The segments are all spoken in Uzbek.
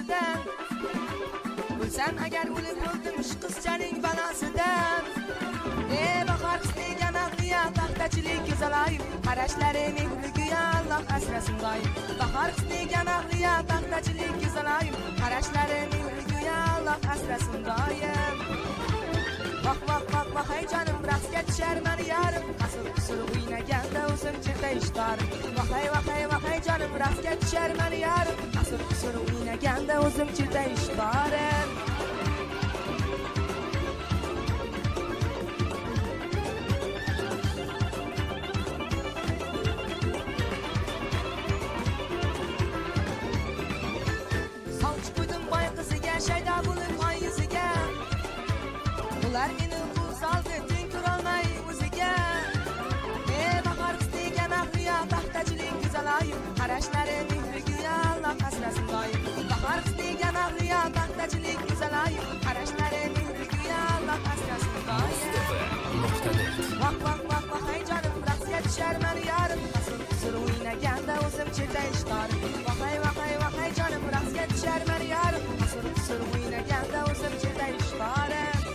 balasidan. Bilsam agar o'lib o'ldim shu qizchaning balasidan. Bahor qisliga mag'liya paxtachilik go'zaloyim, qarashlari mehriga Alloh asrasin doim. Bahor qisliga mag'liya paxtachilik go'zaloyim, qarashlari mehriga Alloh asrasin doim. Vaq vaq vaq vaq hey canım rastga tushar mani yarim, asl qusur o'ynaganda o'zim chetda ishtarim. Vaq hey canım rastga tushar mani yarim, asl qusur o'ynaganda o'zim chetda ishtarim. Soch qo'ydim boy qiziga, shayda bo'lib oy yuziga. Ular meni qo'l soldi, teng turolmay o'ziga. Bahor qisliga mag'liya paxtachilik go'zaloyim, qarashlari mehriga Alloh asrasin doim. Bahor qisliga mag'liya paxtachilik go'zaloyim, qarashlari mehriga Alloh asrasin doim. Vaq vaq vaq vaq hey jonim raqsga tushar mani yarim, asl qusur o'ynaganda o'zim chetda ishtarim. Vaq hey jonim raqsga tushar mani yarim, asl qusur o'ynaganda o'zim chetda ishtarim.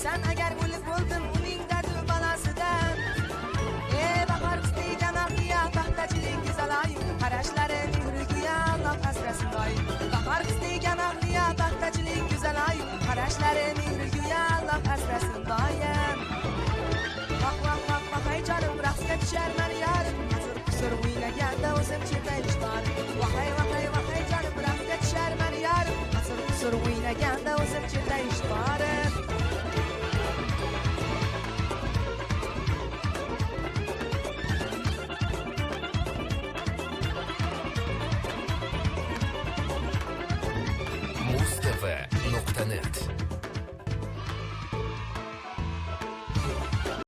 Sen agar o'lib o'ldim uning dardi balasidan. Bahor qisliga mag'liya paxtachilik go'zaloyim, qarashlari mehriga Alloh asrasin doim. Bahor qisliga mag'liya paxtachilik go'zaloyim, qarashlari mehriga Alloh asrasin doim. Vaq vaq vaq vaq hey jonim raqsga tushar mani yarim, asl qusur o'ynaganda o'zim chetda ishtarim. Vaq hey jonim raqsga tushar mani yarim, asl qusur o'ynaganda o'zim chetda ishtarim. Muz TV.net